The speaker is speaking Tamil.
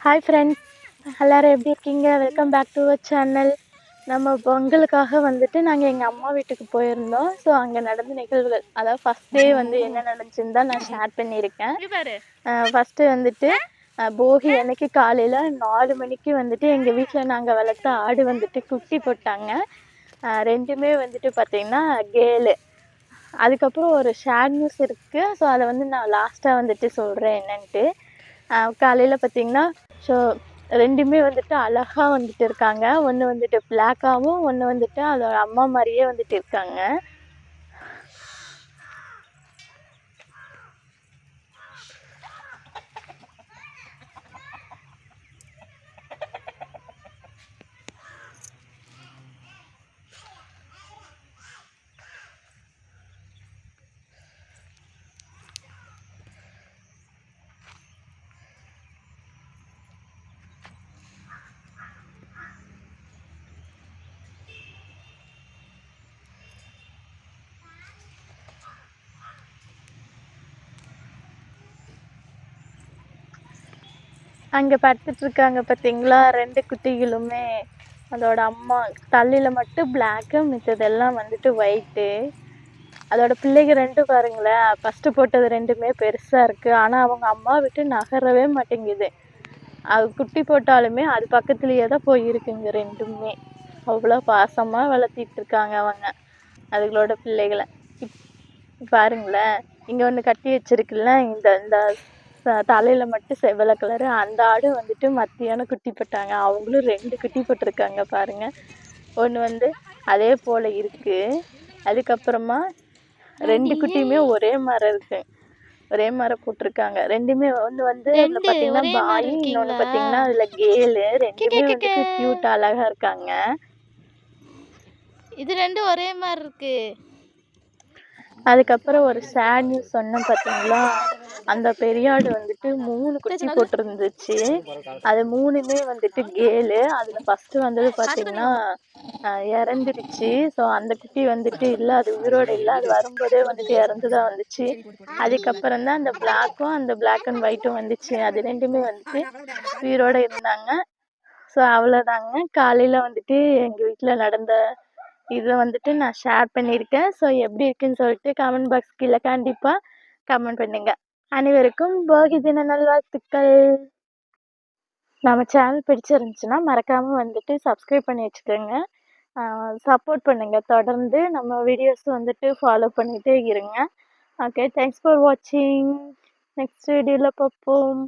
ஹாய் ஃப்ரெண்ட்ஸ், எல்லோரும் எப்படி இருக்கீங்க? Welcome back to our channel. நம்ம பொங்கலுக்காக வந்துட்டு நாங்கள் எங்கள் அம்மா வீட்டுக்கு போயிருந்தோம். ஸோ அங்கே நடந்த நிகழ்வுகள், அதாவது ஃபஸ்ட் டே வந்து என்ன நடந்துச்சுன்னு தான் நான் ஷேர் பண்ணியிருக்கேன். ஃபஸ்ட்டு வந்துட்டு போகி அன்னைக்கு காலையில் 4 மணிக்கு வந்துட்டு எங்கள் வீட்டில் நாங்கள் வளர்த்த ஆடு வந்துட்டு குட்டி போட்டாங்க. ரெண்டுமே வந்துட்டு பார்த்திங்கன்னா கேலு. அதுக்கப்புறம் ஒரு ஷேட் நியூஸ் இருக்குது. ஸோ அதை வந்து நான் லாஸ்ட்டாக வந்துட்டு சொல்கிறேன் என்னன்ட்டு. காலையில் பார்த்திங்கன்னா ஸோ ரெண்டுமே வந்துட்டு அழகாக வந்துட்டு இருக்காங்க. ஒன்று வந்துட்டு பிளாக்காகவும் ஒன்று வந்துட்டு அதோட அம்மா மாதிரியே வந்துட்டு இருக்காங்க. அங்கே படுத்துட்ருக்காங்க பார்த்தீங்களா, 2 குட்டிகளுமே. அதோட அம்மா தலையில் மட்டும் பிளாக்கு, மிச்சதெல்லாம் வந்துட்டு ஒயிட்டு. அதோட பிள்ளைங்க 2 பாருங்களேன், ஃபஸ்ட்டு போட்டது 2மே பெருசாக இருக்குது. ஆனால் அவங்க அம்மா விட்டு நகரவே மாட்டேங்குது. அது குட்டி போட்டாலுமே அது பக்கத்துலேயே தான் போயிருக்குங்க 2மே. அவ்வளோ பாசமாக வளர்த்திட்ருக்காங்க அவங்க அதுகளோட பிள்ளைகளை. பாருங்களேன், இங்கே ஒன்று கட்டி வச்சிருக்குல்ல, இந்த இந்த தலையில் மட்டும் செவலை கலரு. அந்த ஆடு வந்துட்டு மத்தியானம் குட்டி போட்டாங்க. அவங்களும் 2 குட்டி போட்டிருக்காங்க பாருங்கள். ஒன்று வந்து அதே போல் இருக்குது. அதுக்கப்புறமா 2 குட்டியுமே ஒரே மாதிரி இருக்கு, ஒரே மாதிரி போட்டிருக்காங்க. ரெண்டுமே ஒன்று வந்து அதில் பார்த்தீங்கன்னா பாய், இன்னொன்று பார்த்தீங்கன்னா அதில் கேலு. ரெண்டுமே வந்துட்டு க்யூட் அழகாக இருக்காங்க. இது 2 ஒரே மாதிரி இருக்கு. அதுக்கப்புறம் ஒரு சேட் நியூஸ் சொன்னேன் பார்த்தீங்களா, அந்த பெரியாடு வந்துட்டு 3 குட்டி போட்டிருந்துச்சு. அது 3மே வந்துட்டு கேலு. அதில் ஃபஸ்ட்டு வந்தது பார்த்தீங்கன்னா இறந்துருச்சு. ஸோ அந்த குட்டி வந்துட்டு இல்லை, அது உயிரோடு இல்லை. அது வரும்போதே வந்துட்டு இறந்து தான் வந்துச்சு. அதுக்கப்புறம் தான் அந்த பிளாக்கும் அந்த பிளாக் அண்ட் ஒயிட்டும் வந்துச்சு. அது 2மே வந்துட்டு உயிரோடு இருந்தாங்க. ஸோ அவ்வளோதாங்க. காலையில் வந்துட்டு எங்கள் வீட்டில் நடந்த இதை வந்துட்டு நான் ஷேர் பண்ணியிருக்கேன். ஸோ எப்படி இருக்குன்னு சொல்லிட்டு கமெண்ட் பாக்ஸ் கீழே கண்டிப்பாக கமெண்ட் பண்ணுங்க. அனைவருக்கும் போகி தின நல்வாழ்த்துக்கள். நம்ம சேனல் பிடிச்சிருந்துச்சுன்னா மறக்காமல் வந்துட்டு சப்ஸ்கிரைப் பண்ணி வச்சுக்கோங்க. சப்போர்ட் பண்ணுங்கள். தொடர்ந்து நம்ம வீடியோஸ் வந்துட்டு ஃபாலோ பண்ணிகிட்டே இருங்க. ஓகே, தேங்க்ஸ் ஃபார் வாட்சிங். நெக்ஸ்ட் வீடியோவில் பார்ப்போம்.